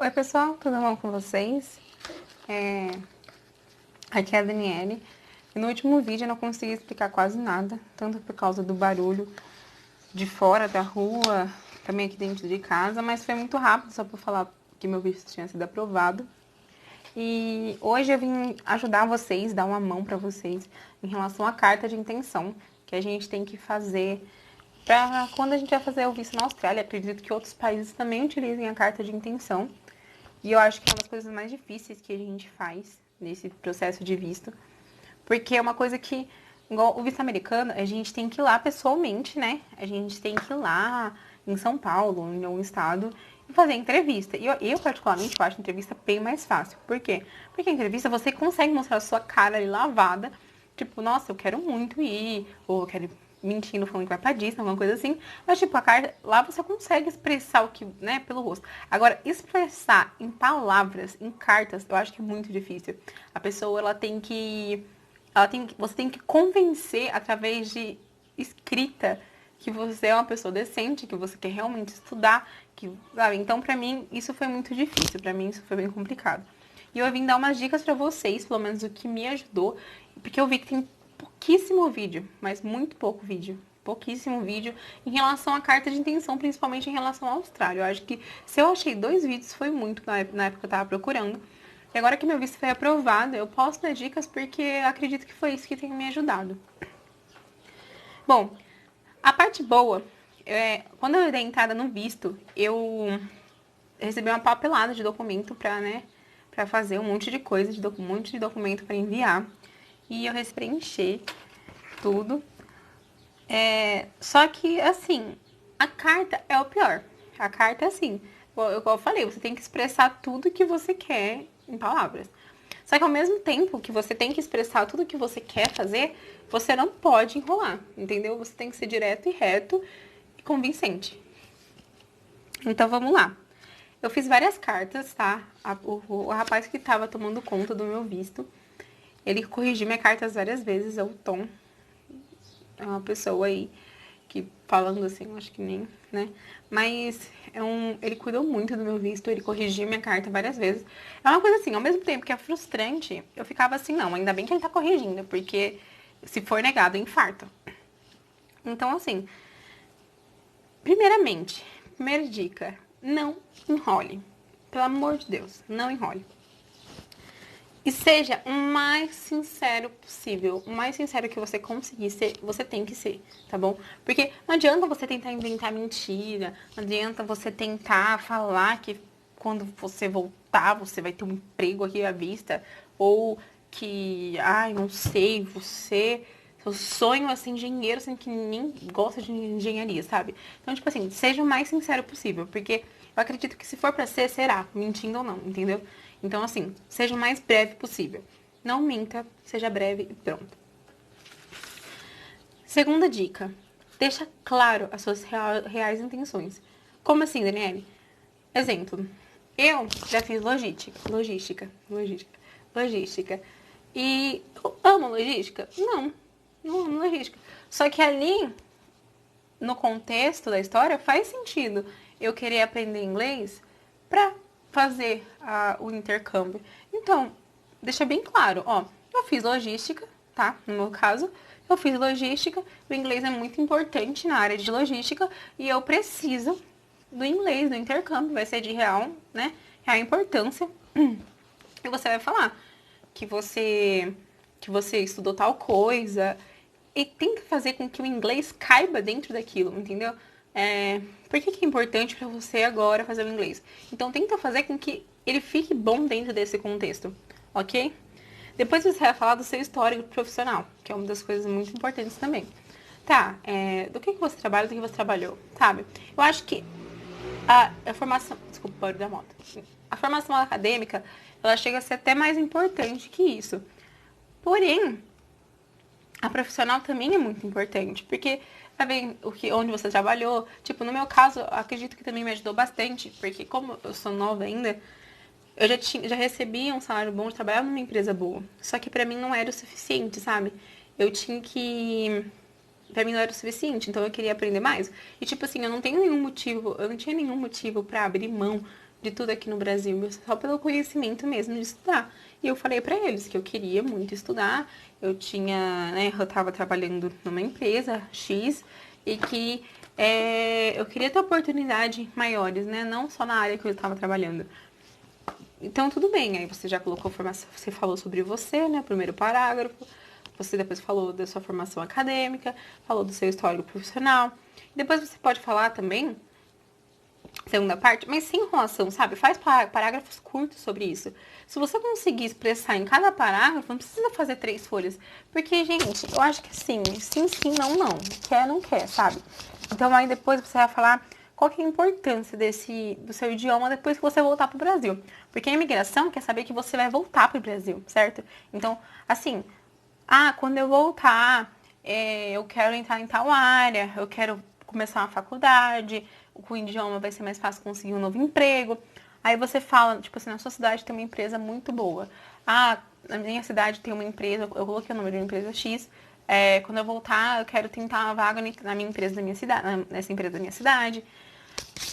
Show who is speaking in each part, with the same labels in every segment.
Speaker 1: Oi, pessoal, tudo bom com vocês? Aqui é a Daniele. E no último vídeo eu não consegui explicar quase nada, tanto por causa do barulho de fora da rua, também aqui dentro de casa, mas foi muito rápido, só para falar que meu visto tinha sido aprovado. E hoje eu vim ajudar vocês, dar uma mão para vocês em relação à carta de intenção que a gente tem que fazer para quando a gente vai fazer o visto na Austrália. Acredito que outros países também utilizem a carta de intenção. E eu acho que é uma das coisas mais difíceis que a gente faz nesse processo de visto. Porque é uma coisa que, igual o visto americano, a gente tem que ir lá pessoalmente, né? A gente tem que ir lá em São Paulo, em algum estado, e fazer entrevista. E eu particularmente, eu acho a entrevista bem mais fácil. Por quê? Porque a entrevista você consegue mostrar a sua cara ali lavada. Tipo, nossa, eu quero muito ir, ou eu quero ir mentindo, falando que vai pra Disney, alguma coisa assim. Mas, tipo, a carta, lá você consegue expressar o que, né, pelo rosto. Agora, expressar em palavras, em cartas, eu acho que é muito difícil. A pessoa, você tem que convencer através de escrita que você é uma pessoa decente, que você quer realmente estudar, sabe? Então, pra mim, isso foi muito difícil, pra mim isso foi bem complicado. E eu vim dar umas dicas pra vocês, pelo menos o que me ajudou, porque eu vi que tem pouquíssimo vídeo, mas muito pouco vídeo. Pouquíssimo vídeo em relação à carta de intenção, principalmente em relação à Austrália. Eu acho que se eu achei 2 vídeos foi muito na época que eu tava procurando. E agora que meu visto foi aprovado, eu posso dar dicas porque acredito que foi isso que tem me ajudado. Bom, a parte boa, quando eu dei entrada no visto, eu recebi uma papelada de documento pra, né, pra fazer um monte de coisa, um monte de documento pra enviar. E eu recebi preencher tudo. Só que, assim, a carta é o pior. A carta é assim, igual eu falei, você tem que expressar tudo que você quer em palavras. Só que ao mesmo tempo que você tem que expressar tudo que você quer fazer, você não pode enrolar, entendeu? Você tem que ser direto e reto e convincente. Então vamos lá. Eu fiz várias cartas, tá? O rapaz que tava tomando conta do meu visto, ele corrigiu minhas cartas várias vezes, é o Tom. É uma pessoa aí que falando assim, eu acho que nem, né? Mas ele cuidou muito do meu visto, ele corrigiu minha carta várias vezes. É uma coisa assim, ao mesmo tempo que é frustrante, eu ficava assim, não, ainda bem que ele tá corrigindo, porque se for negado, eu infarto. Então, assim, primeira dica, não enrole. Pelo amor de Deus, não enrole. E seja o mais sincero possível. O mais sincero que você conseguir ser, você tem que ser, tá bom? Porque não adianta você tentar inventar mentira, não adianta você tentar falar que quando você voltar, você vai ter um emprego aqui à vista, ou que, ai, não sei, seu sonho é ser engenheiro, sendo que ninguém gosta de engenharia, sabe? Então, tipo assim, seja o mais sincero possível, porque eu acredito que se for pra ser, será, mentindo ou não, entendeu? Então, assim, seja o mais breve possível. Não minta, seja breve e pronto. Segunda dica, deixa claro as suas reais intenções. Como assim, Daniele? Exemplo, eu já fiz logística. E eu amo logística? Não amo logística. Só que ali, no contexto da história, faz sentido eu querer aprender inglês pra fazer o intercâmbio. Então, deixa bem claro, ó, eu fiz logística, tá? No meu caso, eu fiz logística, o inglês é muito importante na área de logística e eu preciso do inglês, do intercâmbio, vai ser de real, né? Real importância. E você vai falar que você estudou tal coisa e tenta fazer com que o inglês caiba dentro daquilo, entendeu? Por que é importante para você agora fazer o inglês? Então tenta fazer com que ele fique bom dentro desse contexto, ok? Depois você vai falar do seu histórico profissional, que é uma das coisas muito importantes também. Tá, do que você trabalha, do que você trabalhou, sabe? Eu acho que a formação... Desculpa, o barulho da moto. A formação acadêmica, ela chega a ser até mais importante que isso. Porém, a profissional também é muito importante, porque vai ver onde você trabalhou. Tipo, no meu caso, acredito que também me ajudou bastante, porque como eu sou nova ainda, eu já recebia um salário bom de trabalhar numa empresa boa. Só que pra mim não era o suficiente, sabe? Eu tinha que... Pra mim não era o suficiente, então eu queria aprender mais. E tipo assim, eu não tinha nenhum motivo pra abrir mão de tudo aqui no Brasil, só pelo conhecimento mesmo de estudar. E eu falei pra eles que eu queria muito estudar, eu tinha, né, eu tava trabalhando numa empresa X e que eu queria ter oportunidades maiores, né, não só na área que eu tava trabalhando. Então, tudo bem, aí você já colocou formação, você falou sobre você, né, primeiro parágrafo, você depois falou da sua formação acadêmica, falou do seu histórico profissional. Depois você pode falar também, segunda parte, mas sem enrolação, sabe? Faz parágrafos curtos sobre isso. Se você conseguir expressar em cada parágrafo, não precisa fazer 3 folhas. Porque, gente, eu acho que assim, sim, sim, não, não. Quer, não quer, sabe? Então aí depois você vai falar qual que é a importância do seu idioma depois que você voltar pro Brasil. Porque a imigração quer saber que você vai voltar pro Brasil, certo? Então, assim, quando eu voltar, eu quero entrar em tal área, eu quero começar uma faculdade, com o idioma vai ser mais fácil conseguir um novo emprego. Aí você fala, tipo assim, na sua cidade tem uma empresa muito boa. Na minha cidade tem uma empresa, eu coloquei o nome de uma empresa X. Quando eu voltar, eu quero tentar uma vaga na minha empresa da minha cidade, nessa empresa da minha cidade.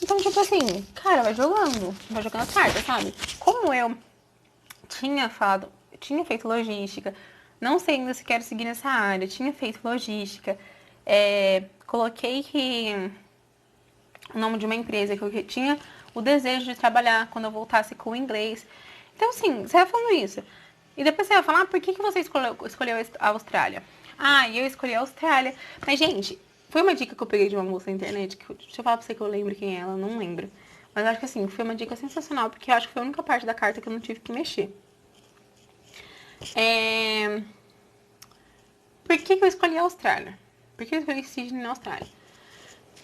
Speaker 1: Então, tipo assim, cara, vai jogando as cartas, sabe? Como eu tinha feito logística, não sei ainda se quero seguir nessa área, tinha feito logística, coloquei que o nome de uma empresa que eu tinha o desejo de trabalhar quando eu voltasse com o inglês. Então, assim, você vai falando isso. E depois você vai falar, por que você escolheu a Austrália? Eu escolhi a Austrália. Mas, gente, foi uma dica que eu peguei de uma moça na internet, deixa eu falar pra você que eu lembro quem é ela, não lembro. Mas eu acho que, assim, foi uma dica sensacional, porque eu acho que foi a única parte da carta que eu não tive que mexer. Por que eu escolhi a Austrália? Por que eu escolhi Sydney na Austrália?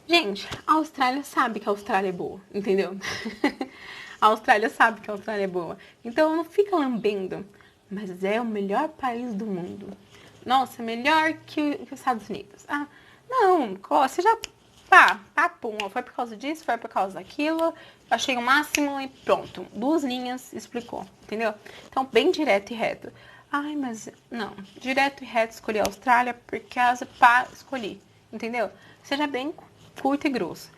Speaker 1: Gente, a Austrália sabe que a Austrália é boa, entendeu? A Austrália sabe que a Austrália é boa. Então não fica lambendo, mas é o melhor país do mundo. Nossa, melhor que os Estados Unidos. Não, você já. Pum, foi por causa disso, foi por causa daquilo. Achei o máximo e pronto. 2 linhas explicou, entendeu? Então, bem direto e reto. Mas não. Direto e reto escolhi a Austrália porque escolhi, entendeu? Seja bem curto e grosso.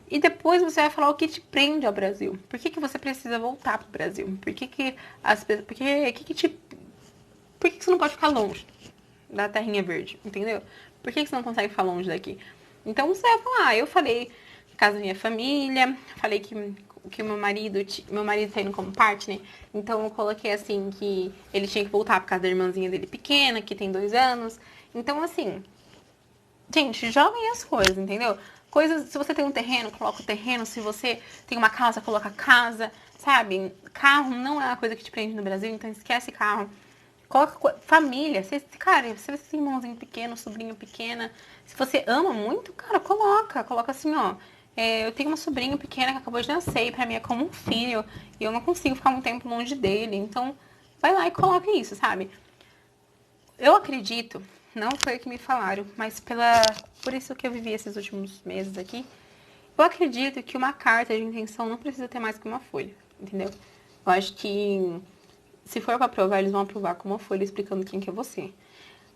Speaker 1: E depois você vai falar o que te prende ao Brasil. Por que você precisa voltar pro Brasil? Por que você não pode ficar longe da terrinha verde, entendeu? Por que você não consegue ficar longe daqui? Então você vai falar, eu falei casa da minha família, falei que o meu marido tá indo como partner, então eu coloquei assim que ele tinha que voltar por causa da irmãzinha dele pequena, que tem 2 anos. Então, assim, gente, joguem as coisas, entendeu? Coisas, se você tem um terreno, coloca o terreno. Se você tem uma casa, coloca a casa, sabe? Carro não é uma coisa que te prende no Brasil, então esquece carro. Coloca família. Cara, se você tem irmãozinho pequeno, sobrinho pequena, se você ama muito, cara, coloca. Coloca assim, ó. Eu tenho uma sobrinha pequena que acabou de nascer e pra mim é como um filho. E eu não consigo ficar muito tempo longe dele. Então, vai lá e coloca isso, sabe? Eu acredito, não foi o que me falaram, mas por isso que eu vivi esses últimos meses aqui, eu acredito que uma carta de intenção não precisa ter mais que uma folha, entendeu? Eu acho que se for para aprovar, eles vão aprovar com uma folha explicando quem que é você.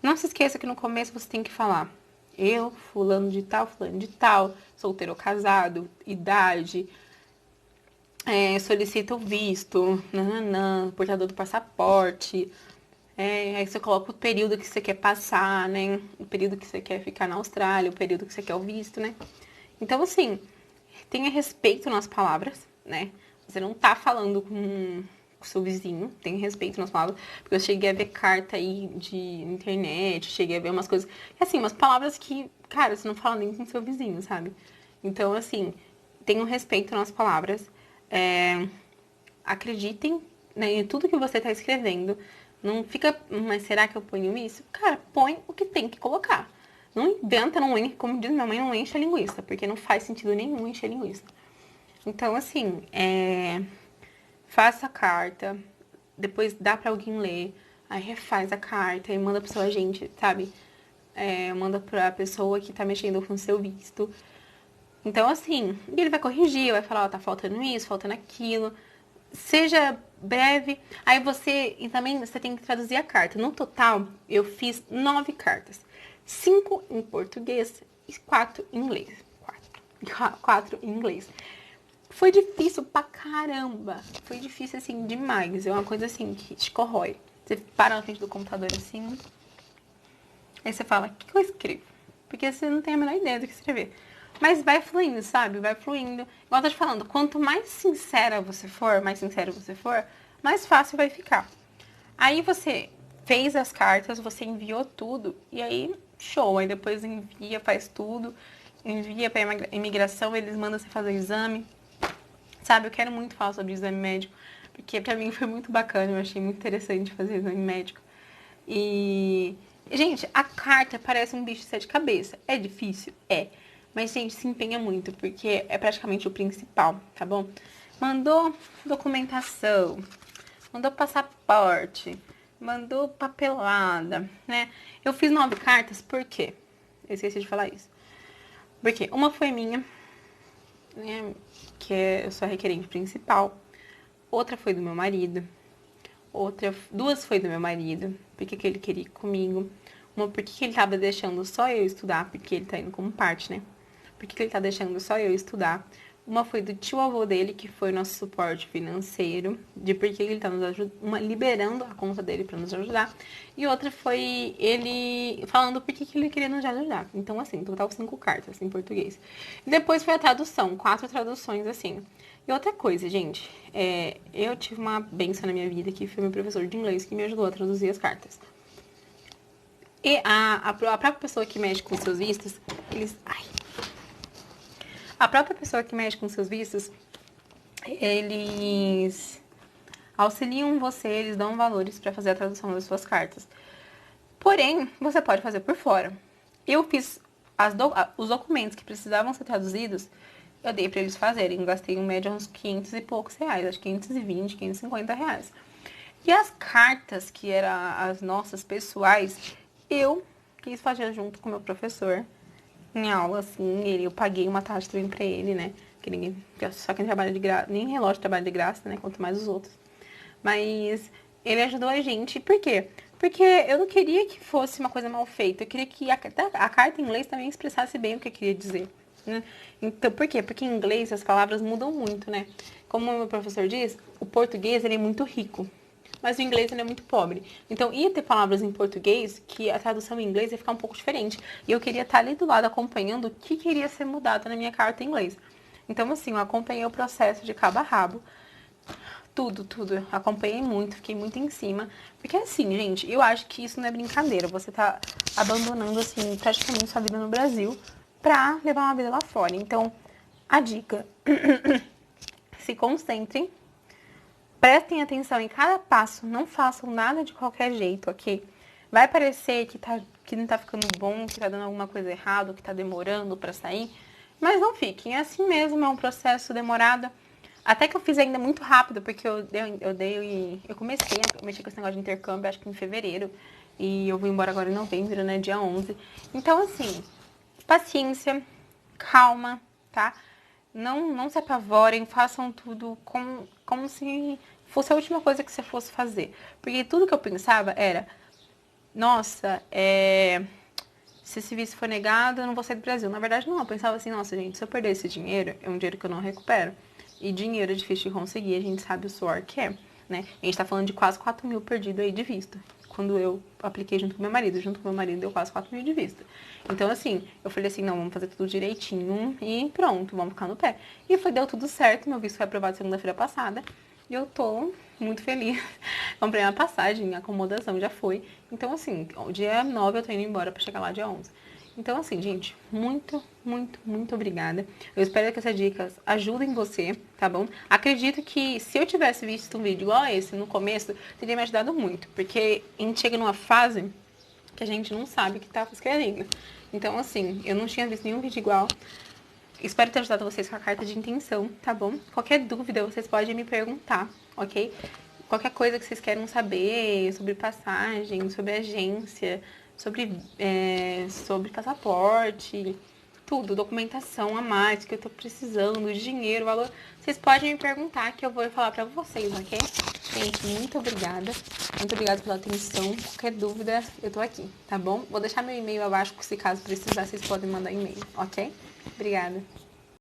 Speaker 1: Não se esqueça que no começo você tem que falar: eu, fulano de tal, solteiro ou casado, idade, solicito o visto, portador do passaporte. Aí você coloca o período que você quer passar, né? O período que você quer ficar na Austrália, o período que você quer o visto, né? Então, assim, tenha respeito nas palavras, né? Você não tá falando com o seu vizinho, tenha respeito nas palavras, porque eu cheguei a ver carta aí de internet, cheguei a ver umas coisas, assim, umas palavras que, cara, você não fala nem com o seu vizinho, sabe? Então, assim, tenham respeito nas palavras, acreditem, né, em tudo que você tá escrevendo. Não fica, mas será que eu ponho isso? Cara, põe o que tem que colocar. Não inventa, não enche, como diz minha mãe, não enche a linguiça, porque não faz sentido nenhum encher a linguiça. Então, assim, faça a carta, depois dá pra alguém ler, aí refaz a carta e manda pro seu agente, sabe? Manda pra pessoa que tá mexendo com o seu visto. Então, assim, ele vai corrigir, vai falar, ó, tá faltando isso, faltando aquilo. Seja breve. Aí e também você tem que traduzir a carta. No total, eu fiz 9 cartas. 5 em português e 4 em inglês. 4 em inglês. Foi difícil pra caramba. Foi difícil, assim, demais. É uma coisa, assim, que te corrói. Você para na frente do computador, assim, aí você fala, o que eu escrevo? Porque você não tem a menor ideia do que escrever. Mas vai fluindo, sabe? Vai fluindo. Igual eu tô te falando, quanto mais sincera você for, mais sincero você for, mais fácil vai ficar. Aí você fez as cartas, você enviou tudo, e aí, show. Aí depois envia, faz tudo, envia pra imigração, eles mandam você fazer o exame. Sabe, eu quero muito falar sobre o exame médico, porque pra mim foi muito bacana, eu achei muito interessante fazer exame médico. E, gente, a carta parece um bicho de sete cabeças. É difícil? É. Mas, gente, se empenha muito, porque é praticamente o principal, tá bom? Mandou documentação, mandou passaporte, mandou papelada, né? Eu fiz 9 cartas, por quê? Eu esqueci de falar isso. Porque uma foi minha, né? Eu sou a requerente principal. Outra foi do meu marido. Duas foi do meu marido, porque que ele queria ir comigo. Uma porque ele tava deixando só eu estudar, porque ele tá indo como parte, né? Porque ele tá deixando só eu estudar. Uma foi do tio-avô dele, que foi o nosso suporte financeiro, de porque ele tá nos ajudando, liberando a conta dele para nos ajudar. E outra foi ele falando por que ele queria nos ajudar. Então, assim, total 5 cartas em português. E depois foi a tradução, 4 traduções, assim. E outra coisa, gente, eu tive uma benção na minha vida, que foi meu professor de inglês, que me ajudou a traduzir as cartas. E a própria pessoa que mexe com seus vistos, a própria pessoa que mexe com seus vistos, eles auxiliam você, eles dão valores para fazer a tradução das suas cartas. Porém, você pode fazer por fora. Eu fiz os documentos que precisavam ser traduzidos, eu dei para eles fazerem. Gastei em média uns 500 e poucos reais, acho que 520, 550 reais. E as cartas, que eram as nossas pessoais, eu quis fazer junto com o meu professor em aula, assim. Eu paguei uma taxa também pra ele, né? Só quem trabalha de graça, nem relógio trabalha de graça, né? Quanto mais os outros. Mas ele ajudou a gente. Por quê? Porque eu não queria que fosse uma coisa mal feita. Eu queria que a carta em inglês também expressasse bem o que eu queria dizer. Né? Então, por quê? Porque em inglês as palavras mudam muito, né? Como o meu professor diz, o português ele é muito rico, mas o inglês ele é muito pobre. Então, ia ter palavras em português que a tradução em inglês ia ficar um pouco diferente. E eu queria estar ali do lado acompanhando o que queria ser mudado na minha carta em inglês. Então, assim, eu acompanhei o processo de cabo a rabo. Tudo, tudo. Acompanhei muito, fiquei muito em cima. Porque, assim, gente, eu acho que isso não é brincadeira. Você tá abandonando, assim, praticamente sua vida no Brasil pra levar uma vida lá fora. Então, a dica: se concentrem, prestem atenção em cada passo, não façam nada de qualquer jeito, ok? Vai parecer que não tá ficando bom, que tá dando alguma coisa errada, que tá demorando pra sair, mas não fiquem. É assim mesmo, é um processo demorado. Até que eu fiz ainda muito rápido, porque eu comecei a mexer com esse negócio de intercâmbio, acho que em fevereiro, e eu vou embora agora em novembro, né, dia 11. Então, assim, paciência, calma, tá? Não se apavorem, façam tudo como se fosse a última coisa que você fosse fazer. Porque tudo que eu pensava era, nossa, se esse visto for negado, eu não vou sair do Brasil. Na verdade, não. Eu pensava assim, nossa, gente, se eu perder esse dinheiro, é um dinheiro que eu não recupero. E dinheiro é difícil de conseguir, a gente sabe o suor que é, né? A gente tá falando de quase 4 mil perdido aí de visto. Quando eu apliquei junto com meu marido. Junto com meu marido deu quase 4 mil de visto. Então, assim, eu falei assim, não, vamos fazer tudo direitinho e pronto, vamos ficar no pé. E deu tudo certo, meu visto foi aprovado segunda-feira passada. E eu tô muito feliz. Comprei uma passagem, a acomodação já foi. Então, assim, dia 9 eu tô indo embora pra chegar lá dia 11. Então, assim, gente, muito, muito, muito obrigada. Eu espero que essas dicas ajudem você, tá bom? Acredito que se eu tivesse visto um vídeo igual a esse no começo, teria me ajudado muito. Porque a gente chega numa fase que a gente não sabe o que tá escrevendo. Então, assim, eu não tinha visto nenhum vídeo igual. Espero ter ajudado vocês com a carta de intenção, tá bom? Qualquer dúvida, vocês podem me perguntar, ok? Qualquer coisa que vocês queiram saber sobre passagem, sobre agência, sobre passaporte, tudo, documentação a mais que eu tô precisando, dinheiro, valor, vocês podem me perguntar que eu vou falar pra vocês, ok? Gente, muito obrigada. Muito obrigada pela atenção. Qualquer dúvida, eu tô aqui, tá bom? Vou deixar meu e-mail abaixo, se caso precisar, vocês podem mandar e-mail, ok? Obrigada.